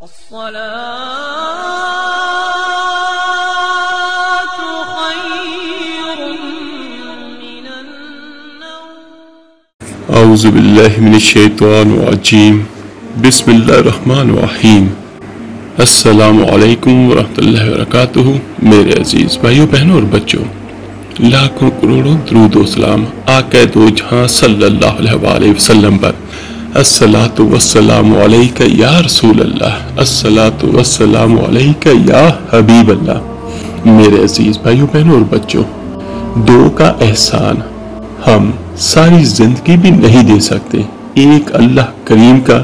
اعوذ باللہ من الشیطان الرجیم بسم اللہ الرحمن الرحیم السلام علیکم ورحمۃ اللہ وبرکاتہ۔ میرے عزیز بھائیوں بہنوں اور بچوں، لاکھوں کروڑوں درود و سلام آقا دو جہاں صلی اللہ علیہ وآلہ وسلم پر۔ الصلاۃ والسلام علیک یا رسول اللہ، الصلاۃ والسلام علیک یا حبیب اللہ۔ میرے عزیز بھائیوں بہنوں اور بچوں، دو کا احسان ہم ساری زندگی بھی نہیں دے سکتے۔ ایک اللہ کریم کا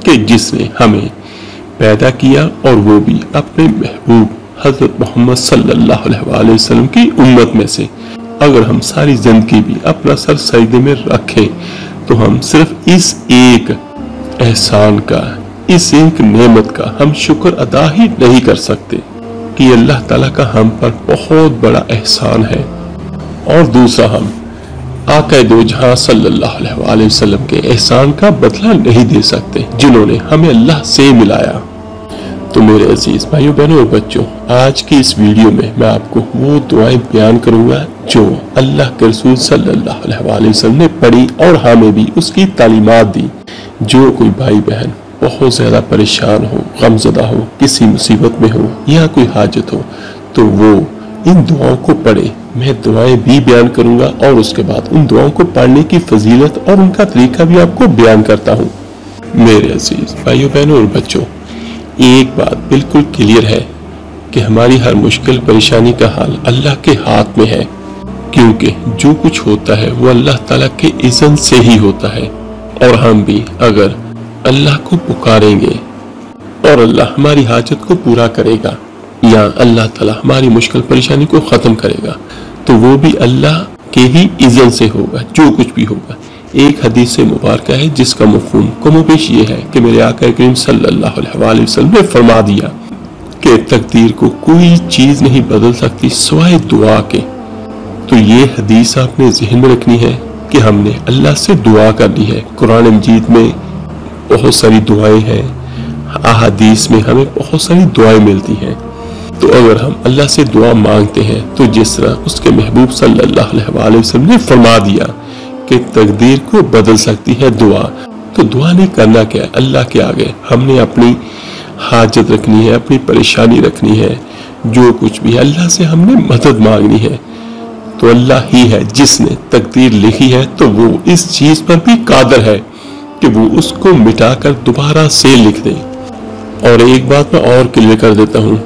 کہ جس نے ہمیں پیدا کیا اور وہ بھی اپنے محبوب حضرت محمد صلی اللہ علیہ وآلہ وسلم کی امت میں سے۔ اگر ہم ساری زندگی بھی اپنا سر سجدے میں رکھیں تو ہم صرف اس ایک احسان کا، اس ایک نعمت کا ہم شکر ادا ہی نہیں کر سکتے کہ اللہ تعالیٰ کا ہم پر بہت بڑا احسان ہے۔ اور دوسرا، ہم آقا دو جہاں صلی اللہ علیہ وآلہ وسلم کے احسان کا بدلہ نہیں دے سکتے جنہوں نے ہمیں اللہ سے ملایا۔ تو میرے عزیز بھائیوں بہنوں اور بچوں، آج کی اس ویڈیو میں آپ کو وہ دعائیں بیان کروں گا جو اللہ کے رسول صلی اللہ علیہ وآلہ وسلم نے پڑھی اور ہمیں بھی اس کی تعلیمات دی۔ جو کوئی بھائی بہن بہت زیادہ پریشان ہو، غمزدہ ہو، کسی مصیبت میں ہو یا کوئی حاجت ہو تو وہ ان دعاؤں کو پڑھے۔ میں دعائیں بھی بیان کروں گا اور اس کے بعد ان دعاؤں کو پڑھنے کی فضیلت اور ان کا طریقہ بھی آپ کو بیان کرتا ہوں۔ میرے عزیز بھائیوں بہنوں اور بچوں، ایک بات بالکل کلیئر ہے کہ ہماری ہر مشکل پریشانی کا حل اللہ کے ہاتھ میں ہے، کیونکہ جو کچھ ہوتا ہے وہ اللہ تعالیٰ کے اذن سے ہی ہوتا ہے۔ اور ہم بھی اگر اللہ کو پکاریں گے اور اللہ ہماری حاجت کو پورا کرے گا یا اللہ تعالیٰ ہماری مشکل پریشانی کو ختم کرے گا تو وہ بھی اللہ کے ہی اذن سے ہوگا، جو کچھ بھی ہوگا۔ ایک حدیث مبارکہ ہے جس کا مفہوم کم و بیش یہ ہے کہ میرے آقا کریم صلی اللہ علیہ وآلہ وسلم نے فرما دیا کہ تقدیر کو کوئی چیز نہیں بدل سکتی سوائے دعا کے۔ تو یہ حدیث آپ نے ذہن میں رکھنی ہے کہ ہم نے اللہ سے دعا کرنی ہے۔ قرآن مجید میں بہت ساری دعائیں ہیں، احادیث میں ہمیں بہت ساری دعائیں ملتی ہیں۔ تو اگر ہم اللہ سے دعا مانگتے ہیں تو جس طرح اس کے محبوب صلی اللہ علیہ وآلہ وسلم نے فرما دیا کہ تقدیر کو بدل سکتی ہے دعا، تو دعا نے کرنا کیا ہے؟ اللہ کے آگے ہم نے اپنی حاجت رکھنی ہے، اپنی پریشانی رکھنی ہے، جو کچھ بھی اللہ سے ہم نے مدد مانگنی ہے۔ تو اللہ ہی ہے جس نے تقدیر لکھی ہے، تو وہ اس چیز پر بھی قادر ہے کہ وہ اس کو مٹا کر دوبارہ سے لکھ دے۔ اور ایک بات میں اور کلیئر کر دیتا ہوں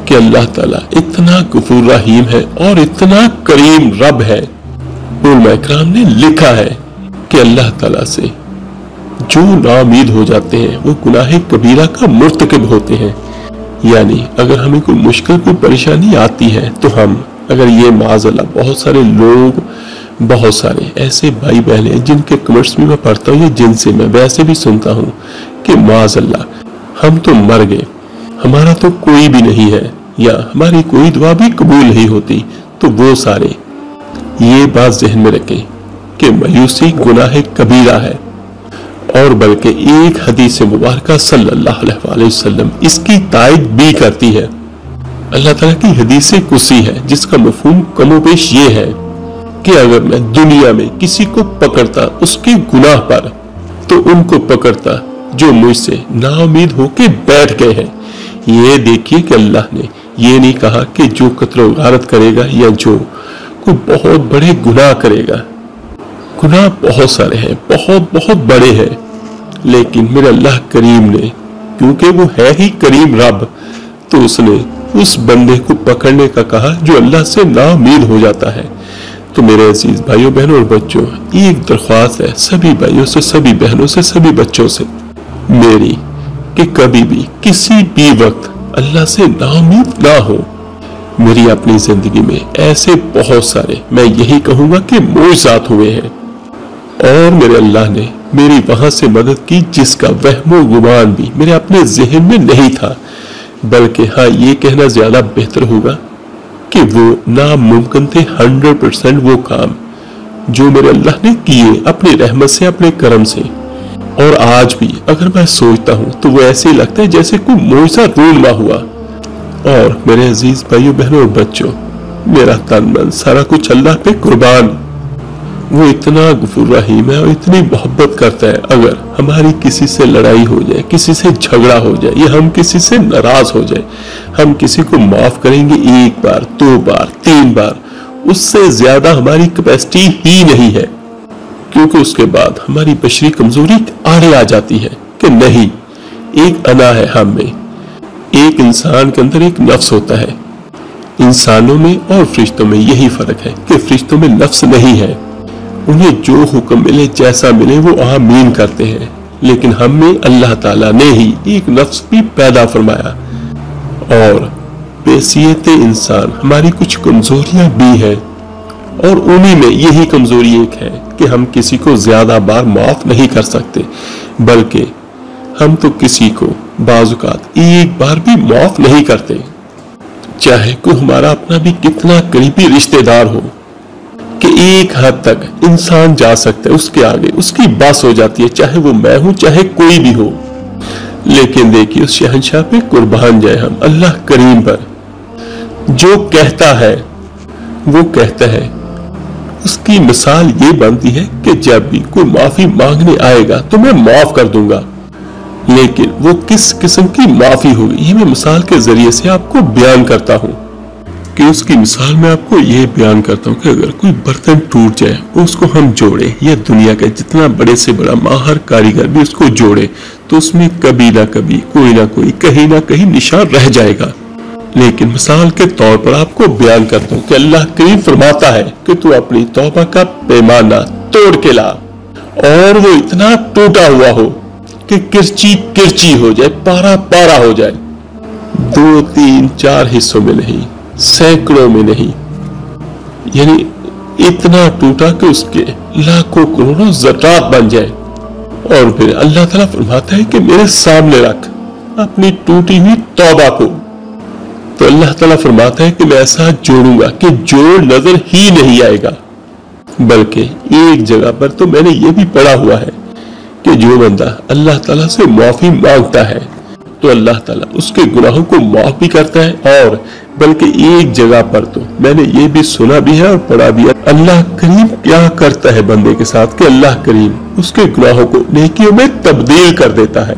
کہ اللہ تعالیٰ اتنا غفور رحیم ہے اور اتنا کریم رب ہے۔ علماء اکرام نے لکھا ہے کہ اللہ تعالیٰ سے جو ناامید ہو جاتے ہیں وہ گناہ کبیرہ کا مرتکب ہوتے ہیں۔ یعنی اگر ہمیں کوئی مشکل، کوئی پریشانی آتی ہے تو ہم اگر یہ معاذ اللہ بہت سارے لوگ، بہت سارے ایسے بھائی بہن ہیں جن کے کمنٹس میں پڑھتا ہوں یا جن سے میں ویسے بھی سنتا ہوں کہ معاذ اللہ ہم تو مر گئے، ہمارا تو کوئی بھی نہیں ہے یا ہماری کوئی دعا بھی قبول نہیں ہوتی، تو وہ سارے یہ بات ذہن میں رکھیں کہ مایوسی گناہ کبیرہ ہے۔ اور بلکہ ایک حدیث مبارکہ صلی اللہ علیہ وآلہ وسلم اس کی تائید بھی کرتی ہے۔ اللہ تعالیٰ کی حدیث قدسی ہے جس کا مفہوم کم و بیش یہ ہے کہ اگر میں دنیا میں کسی کو پکڑتا اس کے گناہ پر تو ان کو پکڑتا جو مجھ سے نا امید ہو کے بیٹھ گئے ہیں۔ یہ دیکھیے کہ اللہ نے یہ نہیں کہا کہ جو قتل و غارت کرے گا یا جو کوئی بہت بڑے گناہ کرے گا۔ گناہ بہت سارے ہیں، بہت بہت بڑے ہیں، لیکن میرے اللہ کریم نے، کیونکہ وہ ہے ہی کریم رب، تو اس نے اس بندے کو پکڑنے کا کہا جو اللہ سے نا امید ہو جاتا ہے۔ تو میرے عزیز بھائیوں بہنوں اور بچوں، ایک درخواست ہے سبھی بھائیوں سے، سبھی بہنوں سے، سبھی بچوں سے میری کہ کبھی بھی کسی بھی وقت اللہ سے نا امید نہ ہو۔ میری اپنی زندگی میں ایسے بہت سارے، میں یہی کہوں گا کہ معجزات ہوئے ہیں، اور میرے اللہ نے میری وہاں سے مدد کی جس کا وہم و گمان بھی میرے اپنے ذہن میں نہیں تھا۔ بلکہ ہاں یہ کہنا زیادہ بہتر ہوگا کہ وہ ناممکن تھے 100% وہ کام جو میرے اللہ نے کیے اپنی رحمت سے، اپنے کرم سے۔ और आज भी अगर मैं सोचता हूँ तो वो ऐसे ही लगता है जैसे कोई मोइसा रूनमा हुआ। और मेरे अजीज भाइयों बहनों और बच्चों, मेरा तन मन सारा कुछ अल्लाह पे कुर्बान। वो इतना गफूर रहीम है और इतनी मोहब्बत करता है। अगर हमारी किसी से लड़ाई हो जाए, किसी से झगड़ा हो जाए या हम किसी से नाराज हो जाए, हम किसी को माफ करेंगे 1 बार, 2 बार, 3 बार, उससे ज्यादा हमारी कैपेसिटी ही नहीं है। क्योंकि उसके बाद हमारी बशरी कमजोरी आड़े आ जाती है कि नहीं, एक अना है हम में। एक इंसान के अंदर एक नफ्स होता है। इंसानों में और फरिश्तों में यही फर्क है कि फरिश्तों में नफ्स नहीं है। उन्हें जो हुक्म मिले, जैसा मिले, वो आमीन करते हैं। लेकिन हम में अल्लाह ताला ने ही एक नफ्स भी पैदा फरमाया। और बेसियत इंसान हमारी कुछ कमजोरियां भी हैं, और उन्हीं में यही कमजोरी एक है कि हम किसी को ज्यादा बार माफ नहीं कर सकते, बल्कि हम तो किसी को बाजुकात 1 बार भी माफ नहीं करते। चाहे कोई हमारा अपना भी कितना करीबी रिश्तेदार हो, कि एक हद तक इंसान जा सकता है, उसके आगे उसकी बस हो जाती है, चाहे वो मैं हूं चाहे कोई भी हो। लेकिन देखिए, उस शहंशाह पे कुर्बान जाए हम, अल्लाह करीम पर। जो कहता है वो कहता है। उसकी मिसाल ये बनती है कि जब भी कोई माफी मांगने आएगा तो मैं माफ कर दूंगा। लेकिन वो किस किस्म की माफी होगी, ये मैं मिसाल के जरिए से आपको बयान करता हूँ। कि उसकी मिसाल मैं आपको ये बयान करता हूँ कि अगर कोई बर्तन टूट जाए, उसको हम जोड़े, या दुनिया का जितना बड़े से बड़ा माहिर कारीगर भी उसको जोड़े, तो उसमें कभी ना कभी कोई ना कोई कहीं ना कहीं निशान रह जाएगा। लेकिन मिसाल के तौर पर आपको बयान करता हूँ कि अल्लाह करीम फरमाता है कि तू अपनी तौबा का पैमाना तोड़ के ला, और वो इतना टूटा हुआ हो कि किरची किरची हो जाए, पारा पारा हो जाए। 2, 3, 4 हिस्सों में नहीं, सैकड़ों में नहीं, यानी इतना टूटा कि उसके लाखों करोड़ों ज़रात बन जाए। और फिर अल्लाह ताला फरमाता है कि मेरे सामने रख अपनी टूटी हुई तौबा को। तो अल्लाह ताला फरमाता है कि मैं ऐसा जोड़ूंगा कि जोड़ नजर ही नहीं आएगा। बल्कि एक जगह पर तो मैंने ये भी पढ़ा हुआ है कि जो बंदा अल्लाह ताला से माफी मांगता है तो अल्लाह ताला उसके गुनाहों को माफ भी करता है। और बल्कि एक जगह पर तो मैंने ये भी सुना भी है और पढ़ा भी है, अल्लाह करीम क्या करता है बंदे के साथ कि अल्लाह करीम उसके गुनाहों को नेकियों में तब्दील कर देता है।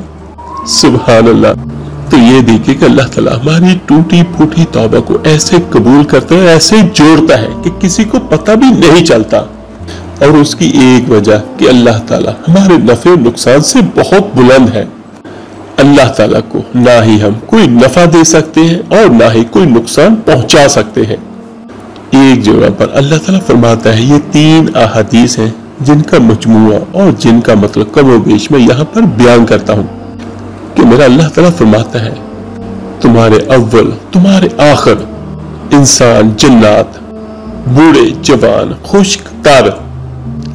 सुभान अल्लाह। तो ये देखिए कि अल्लाह ताला हमारी टूटी फूटी तौबा को ऐसे कबूल करता है, ऐसे जोड़ता है कि किसी को पता भी नहीं चलता। और उसकी एक वजह कि अल्लाह ताला हमारे नफे और नुकसान से बहुत बुलंद है। अल्लाह ताला को ना ही हम कोई नफा दे सकते हैं और ना ही कोई नुकसान पहुंचा सकते हैं। एक जगह पर अल्लाह ताला फरमाता है, ये 3 अहादीस हैं जिनका मजमुआ और जिनका मतलब कमोबेश मैं यहाँ पर बयान करता हूँ कि मेरा अल्लाह ताला फरमाता है, तुम्हारे अव्वल तुम्हारे आखिर, इंसान जन्नात, बूढ़े जवान, खुश्क तर,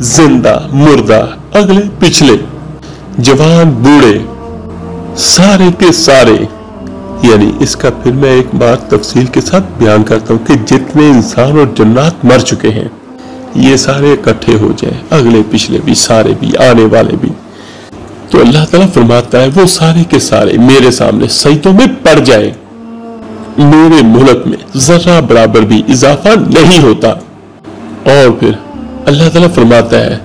जिंदा मुर्दा, अगले पिछले, जवान बूढ़े, सारे के सारे। यानी इसका फिर मैं एक बार तफसील के साथ बयान करता हूँ कि जितने इंसान और जन्नात मर चुके हैं, ये सारे इकट्ठे हो जाए, अगले पिछले भी, सारे भी, आने वाले भी, तो अल्लाह ताला फरमाता है वो सारे के सारे मेरे सामने सजदों में पड़ जाए। मेरे मुल्क में जरा बराबर भी इजाफा नहीं होता। और फिर अल्लाह ताला फरमाता है,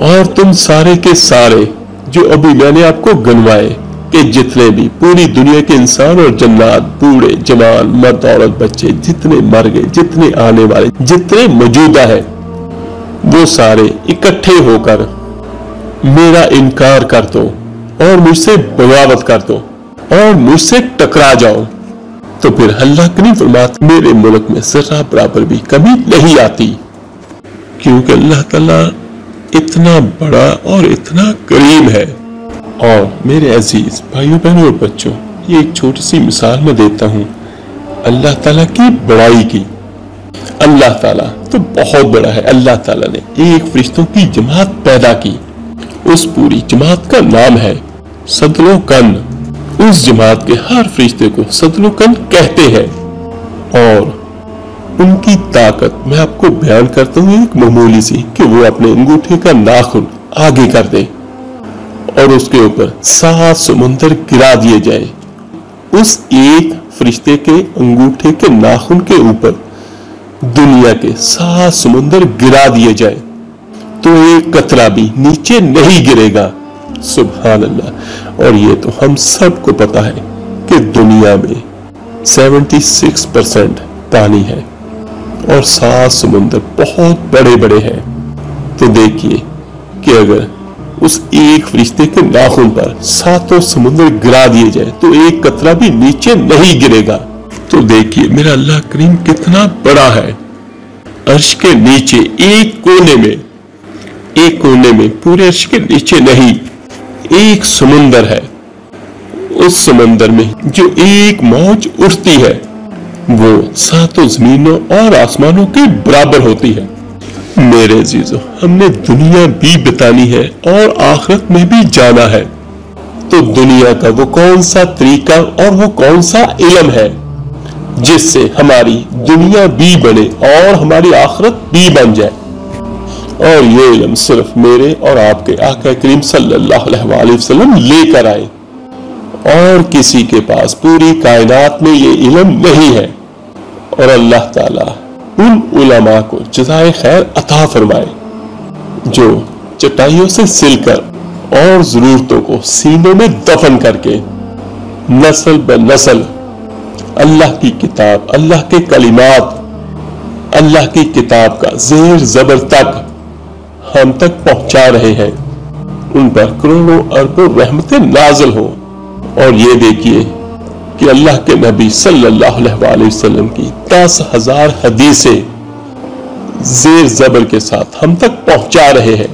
और तुम सारे के सारे जो अभी मैंने आपको गिनवाए कि जितने भी पूरी दुनिया के इंसान और जन्नात, बूढ़े जवान, मर्द औरत, बच्चे, जितने मर गए, जितने आने वाले, जितने मौजूदा है, वो सारे इकट्ठे होकर मेरा इनकार कर दो और मुझसे बगावत कर दो और मुझसे टकरा जाओ, तो फिर अल्लाह करीम फरमाता मेरे मुल्क में जरा बराबर भी कमी नहीं आती। क्योंकि अल्लाह ताला इतना बड़ा और इतना करीम है। और मेरे अजीज भाइयों बहनों और बच्चों, ये एक छोटी सी मिसाल मैं देता हूँ अल्लाह ताला की बड़ाई की। अल्लाह ताला तो बहुत बड़ा है। अल्लाह ताला ने एक फरिश्तों की जमात पैदा की, उस पूरी जमात का नाम है सदलोकन। उस जमात के हर फरिश्ते को सदलोकन कहते हैं। और उनकी ताकत मैं आपको बयान करता हूँ एक मामूली सी, कि वो अपने अंगूठे का नाखून आगे कर दे اور اس کے اوپر 7 سمندر گرا دیے جائیں، اس ایک فرشتے کے انگوٹھے کے ناخن کے اوپر دنیا کے 7 سمندر گرا دیے جائیں تو ایک قطرہ بھی نیچے نہیں گرے گا۔ سبحان اللہ۔ اور یہ تو ہم سب کو پتا ہے کہ دنیا میں 76% پانی ہے اور 7 سمندر بہت بڑے بڑے ہیں۔ تو دیکھیے کہ اگر اس ایک فرشتے کے ناخن پر 7 سمندر گرا دیے جائے تو ایک قطرہ بھی نیچے نہیں گرے گا۔ تو دیکھیے میرا اللہ کریم کتنا بڑا ہے۔ عرش کے نیچے ایک کونے میں پورے عرش کے نیچے نہیں، ایک سمندر ہے، اس سمندر میں جو ایک موج اٹھتی ہے وہ 7 زمینوں اور آسمانوں کے برابر ہوتی ہے۔ میرے عزیزو، ہم نے دنیا بھی بتانی ہے اور آخرت میں بھی جانا ہے، تو دنیا کا وہ کون سا طریقہ اور وہ کون سا علم ہے جس سے ہماری دنیا بھی بنے اور ہماری آخرت بھی بن جائے؟ اور یہ علم صرف میرے اور آپ کے آقا کریم صلی اللہ علیہ وسلم لے کر آئے، اور کسی کے پاس پوری کائنات میں یہ علم نہیں ہے۔ اور اللہ تعالیٰ ان علماء کو جزائے خیر عطا فرمائے جو چٹائیوں سے سل کر اور ضرورتوں کو سینوں میں دفن کر کے نسل بہ نسل اللہ کی کتاب، اللہ کے کلمات، اللہ کی کتاب کا زیر زبر تک ہم تک پہنچا رہے ہیں، ان پر کروڑوں اربوں رحمتیں نازل ہو۔ اور یہ دیکھیے کہ اللہ کے نبی صلی اللہ علیہ وسلم کی 10,000 حدیثیں زیر زبر کے ساتھ ہم تک پہنچا رہے ہیں،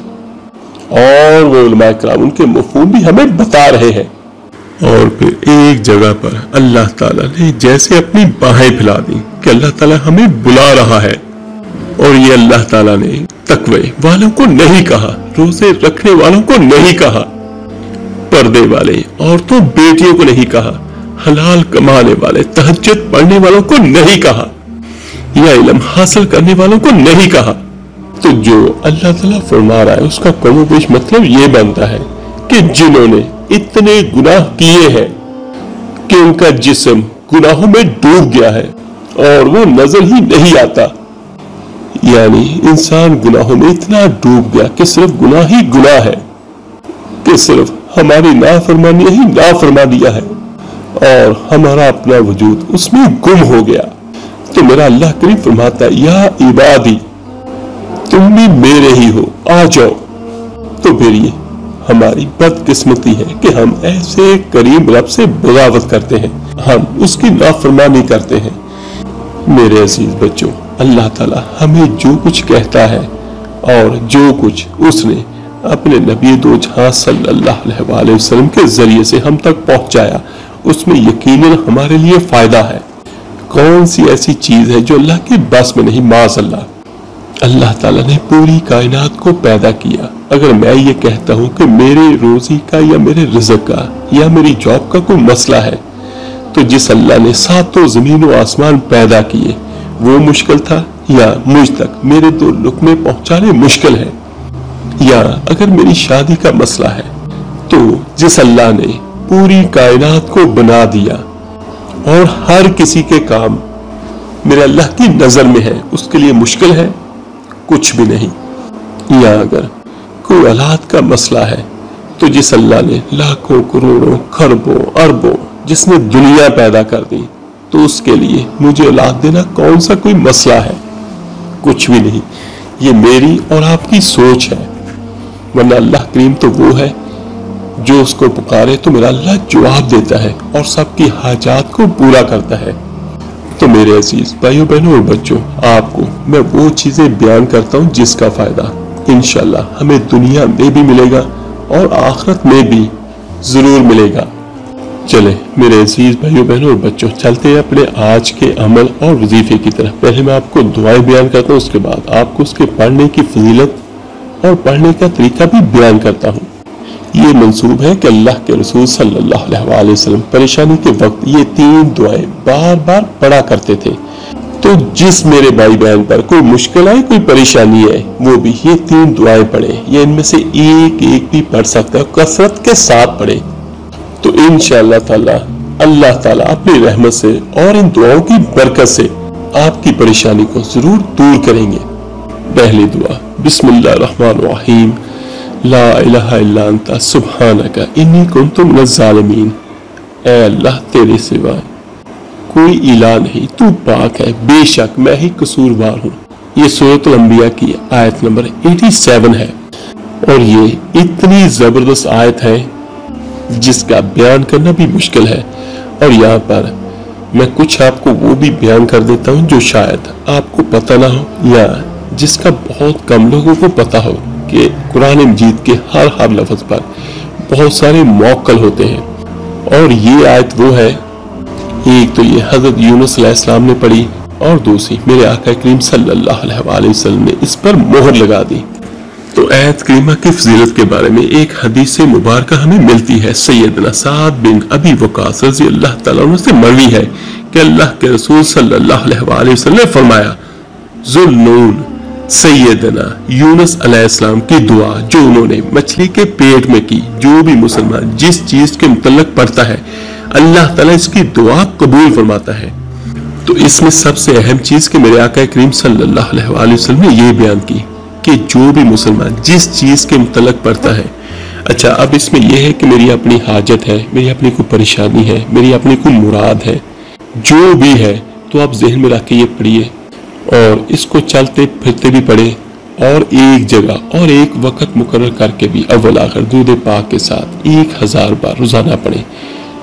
اور وہ علماء کرام ان کے مفہوم بھی ہمیں بتا رہے ہیں۔ اور پھر ایک جگہ پر اللہ تعالیٰ نے جیسے اپنی باہیں پھیلا دی کہ اللہ تعالیٰ ہمیں بلا رہا ہے، اور یہ اللہ تعالیٰ نے تقوی والوں کو نہیں کہا، روزے رکھنے والوں کو نہیں کہا، پردے والے عورتوں بیٹیوں کو نہیں کہا، حلال کمانے والے تہجد پڑھنے والوں کو نہیں کہا، یا علم حاصل کرنے والوں کو نہیں کہا۔ تو جو اللہ تعالیٰ فرما رہا ہے اس کا کم و بیش مطلب یہ بنتا ہے کہ جنہوں نے اتنے گناہ کیے ہیں کہ ان کا جسم گناہوں میں ڈوب گیا ہے اور وہ نظر ہی نہیں آتا، یعنی انسان گناہوں میں اتنا ڈوب گیا کہ صرف گناہ ہی گناہ ہے، کہ صرف ہماری نافرمانی ہی نافرمانیہ ہے، اور ہمارا اپنا وجود اس میں گم ہو گیا۔ تو میرا اللہ کریم فرماتا ہے یا عبادی تم بھی میرے ہی ہو، آ جاؤ۔ تو پھر یہ ہماری بدقسمتی ہے کہ ہم ایسے کریم رب سے بغاوت کرتے ہیں، ہم اس کی نافرمانی کرتے ہیں۔ میرے عزیز بچوں، اللہ تعالیٰ ہمیں جو کچھ کہتا ہے اور جو کچھ اس نے اپنے نبی دو جہاں صلی اللہ علیہ وسلم کے ذریعے سے ہم تک پہنچایا، اس میں یقیناً ہمارے لیے فائدہ ہے۔ کون سی ایسی چیز ہے جو اللہ کے بس میں نہیں؟ معاذ اللہ۔ اللہ تعالیٰ نے پوری کائنات کو پیدا کیا۔ اگر میں یہ کہتا ہوں کہ میرے روزی کا یا میرے رزق کا یا میری جاب کا کوئی مسئلہ ہے، تو جس اللہ نے 7 زمین و آسمان پیدا کیے وہ مشکل تھا، یا مجھ تک میرے 2 لقمے پہنچانے مشکل ہے؟ یا اگر میری شادی کا مسئلہ ہے تو جس اللہ نے پوری کائنات کو بنا دیا اور ہر کسی کے کام میرے اللہ کی نظر میں ہے، اس کے لیے مشکل ہے؟ کچھ بھی نہیں۔ یا اگر کوئی اولاد کا مسئلہ ہے تو جس اللہ نے لاکھوں کروڑوں خربوں اربوں جس نے دنیا پیدا کر دی، تو اس کے لیے مجھے اولاد دینا کون سا کوئی مسئلہ ہے؟ کچھ بھی نہیں۔ یہ میری اور آپ کی سوچ ہے، ورنہ اللہ کریم تو وہ ہے جو اس کو پکارے تو میرا اللہ جواب دیتا ہے اور سب کی حاجات کو پورا کرتا ہے۔ تو میرے عزیز بھائیوں بہنوں اور بچوں، آپ کو میں وہ چیزیں بیان کرتا ہوں جس کا فائدہ انشاءاللہ ہمیں دنیا میں بھی ملے گا اور آخرت میں بھی ضرور ملے گا۔ چلیں میرے عزیز بھائیوں بہنوں اور بچوں، چلتے ہیں اپنے آج کے عمل اور وظیفے کی طرف۔ پہلے میں آپ کو دعائیں بیان کرتا ہوں، اس کے بعد آپ کو اس کے پڑھنے کی فضیلت اور پڑھنے کا طریقہ بھی بیان کرتا ہوں۔ یہ منسوب ہے کہ اللہ کے رسول صلی اللہ علیہ وسلم پریشانی کے وقت یہ 3 دعائیں بار بار پڑھا کرتے تھے، तो जिस मेरे भाई बहन पर कोई मुश्किल आए, कोई परेशानी है, वो भी ये 3 दुआएं पढ़े, ये इनमें से एक भी पढ़ सकता है, कसरत के साथ पढ़े, तो इंशाअल्लाह ताला अल्लाह ताला अपनी रहमत से और इन दुआओं की बरकत से आपकी परेशानी को जरूर दूर करेंगे। पहली दुआ, बिस्मिल्लाहिर्रहमानिर्रहीम, ला इलाहा इल्ला अंता सुब्हानका इन्नी कुन्तु मिनज़ ज़ालिमीन। ऐ अल्लाह, तेरे सिवा कोई इलाह नहीं, तू पाक है, बेशक मैं ही कसूरवार हूँ। ये सूरतुल अंबिया की आयत नंबर 87 है और ये इतनी जबरदस्त आयत है जिसका बयान करना भी मुश्किल है। और यहाँ पर मैं कुछ आपको वो भी बयान कर देता हूँ जो शायद आपको पता ना हो या जिसका बहुत कम लोगों को पता हो कि कुरान मजीद के हर लफ्ज पर बहुत सारे मौक्कल होते हैं। और ये आयत वो है, एक तो ये हजरत यूनुस अलैहिस्सलाम ने पढ़ी और दूसरी मेरे आका करीम सल्लल्लाहु अलैहि वसल्लम ने इस पर मोहर लगा दी। तो आयत करीमा की फजीलत के बारे में एक हदीस मुबारक हमें मिलती है। सैयदना साद बिन अबी वक़ास रज़ी अल्लाह तआला अन्हु से मरवी है कि अल्लाह के रसूल सल्लल्लाहु अलैहि वसल्लम ने फरमाया, ज़ुन्नून सैयदना यूनुस अलैहिस्सलाम की दुआ जो उन्होंने मछली के पेट में की, जो भी मुसलमान जिस चीज के मुतल्लक पढ़ता है अल्लाह ताला इसकी दुआ कबूल फरमाता है। तो इसमें सबसे अहम चीज कि मेरे आका करीम सल्लल्लाहु अलैहि वसल्लम ने यह बयान की कि जो भी मुसलमान जिस चीज के मुतल्लक पढ़ता है। अच्छा, अब इसमें यह है कि मेरी अपनी हाजत है, मेरी अपनी कोई परेशानी है, मेरी अपनी कोई मुराद है, जो भी है, तो आप जहन में रख के ये पढ़िए और इसको चलते फिरते भी पढ़े और एक जगह और एक वक्त मुकर्रर करके भी अव्वल आखिर दूध पाक के साथ 1000 बार रोजाना पढ़े।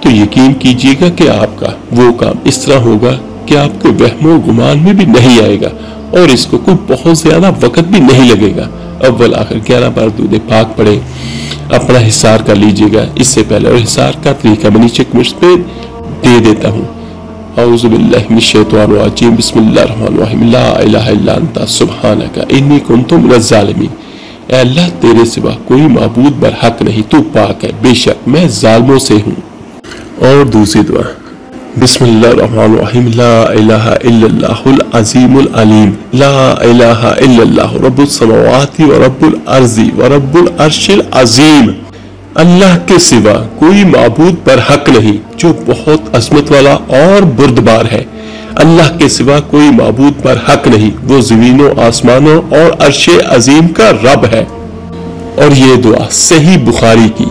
तो यकीन कीजिएगा कि आपका वो काम इस तरह होगा कि आपके वहमो गुमान में भी नहीं आएगा और इसको कोई बहुत ज्यादा वक्त भी नहीं लगेगा। अव्वल आखिर 11 बार दूध पाक पढ़े, अपना हिसार कर लीजिएगा इससे पहले। और हिसार का तरीका मैं नीचे कमेंट्स पे दे देता हूँ। औज़ु बिल्लाहि मिनश शैतानिर रजीम, बिस्मिल्लाहिर्रहमानिर्रहीम, ला इलाहा इल्ला अंता सुब्हानका इन्नी कुन्तु मिनज़ ज़ालिमीन। ऐ अल्लाह, तेरे सिवा कोई माबूद बरहक नहीं, तू पाक है, बेशक मैं जालिमों से हूँ। और दूसरी दुआ, बिस्मिल्लाहिर्रहमानिर्रहीम, ला इलाहा इल्लल्लाहुल अज़ीमुल अलीम, ला इलाहा इल्लल्लाहु रब्बुस समावाति व रब्बुल अर्ज़ि व रब्बुल अर्शिल अज़ीम। अल्लाह के सिवा कोई माबूद पर हक नहीं जो बहुत अजमत वाला और बुर्दबार है। अल्लाह के सिवा कोई माबूद पर हक नहीं, वो ज़मीनों आसमानों और अर्शे अजीम का रब है। और ये दुआ सही बुखारी की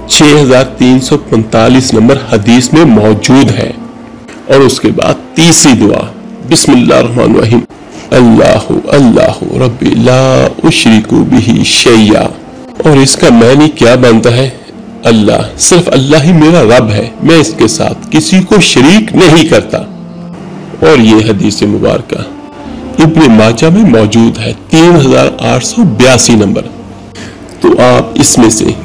6345 नंबर हदीस में मौजूद है। और उसके बाद तीसरी दुआ, बिस्मिल्लाहिर्रहमानिर्रहीम, अल्लाहु अल्लाहु रब्बी ला उशरिकु बिही शैया। और इसका मानी क्या बनता है? अल्लाह, सिर्फ अल्लाह ही मेरा रब है, मैं इसके साथ किसी को शरीक नहीं करता। और ये हदीस मुबारक इब्न माजा में मौजूद है 3882 नंबर। तो आप इसमें से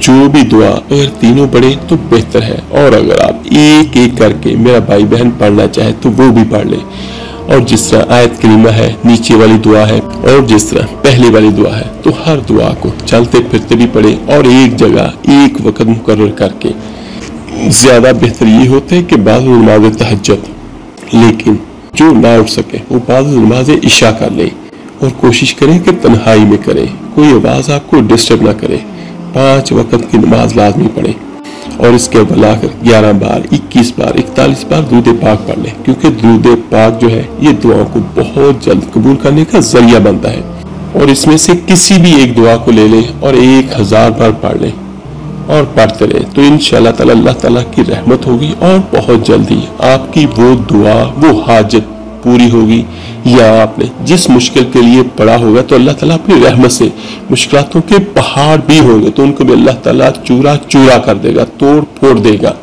जो भी दुआ अगर तीनों पढ़े तो बेहतर है, और अगर आप एक एक करके मेरा भाई बहन पढ़ना चाहे तो वो भी पढ़ ले। और जिस तरह आयत करीमा है, नीचे वाली दुआ है, और जिस तरह पहले वाली दुआ है, तो हर दुआ को चलते फिरते भी पढ़े और एक जगह एक वक्त मुकर्रर करके। ज्यादा बेहतर ये होता है कि बाद नमाज तहज्जुद, लेकिन जो ना उठ सके वो बाद नमाज इशा कर ले और कोशिश करें कि तन्हाई में करें, कोई आवाज आपको डिस्टर्ब ना करे। 5 वक्त की नमाज लाजमी पढ़े और इसके बुलाकर 11 बार, 21 बार, 41 बार दूध पाक पढ़ ले, क्योंकि दूध पाक जो है ये दुआओं को बहुत जल्द कबूल करने का जरिया बनता है। और इसमें से किसी भी एक दुआ को ले ले और 1000 बार पढ़ ले और पढ़ते रहे, तो इंशाअल्लाह ताला अल्लाह ताला की रहमत होगी और बहुत जल्दी आपकी वो दुआ, वो हाजत पूरी होगी। या आपने जिस मुश्किल के लिए पढ़ा होगा तो अल्लाह ताला अपनी रहमत से मुश्किलातों के पहाड़ भी होंगे तो उनको भी अल्लाह ताला चूरा चूरा कर देगा, तोड़ फोड़ देगा।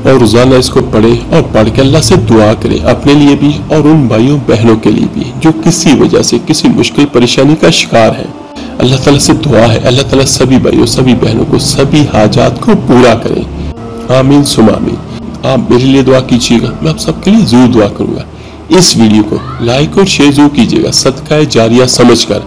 और रोजाना इसको पढ़े और पढ़ के अल्लाह से दुआ करे, अपने लिए भी और उन भाइयों बहनों के लिए भी जो किसी वजह से किसी मुश्किल परेशानी का शिकार है। अल्लाह ताला से दुआ है, अल्लाह ताला सभी भाइयों सभी बहनों को सभी हाजात को पूरा करे। आमीन सुमा आमीन। आप मेरे लिए दुआ कीजिएगा, मैं आप सबके लिए जरूर दुआ करूंगा। इस वीडियो को लाइक और शेयर जरूर कीजिएगा, सदका जारिया समझकर।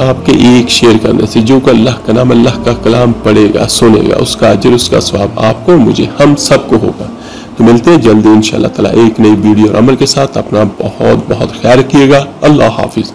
आपके एक शेयर करने से जो अल्लाह का नाम, अल्लाह का कलाम पढ़ेगा, सुनेगा, उसका अजर, उसका सवाब आपको, मुझे, हम सबको होगा। تو ملتے ہیں جلدی انشاءاللہ تعالی ایک نئی ویڈیو اور عمل کے ساتھ. اپنا بہت بہت خیال رکھیے گا. اللہ حافظ.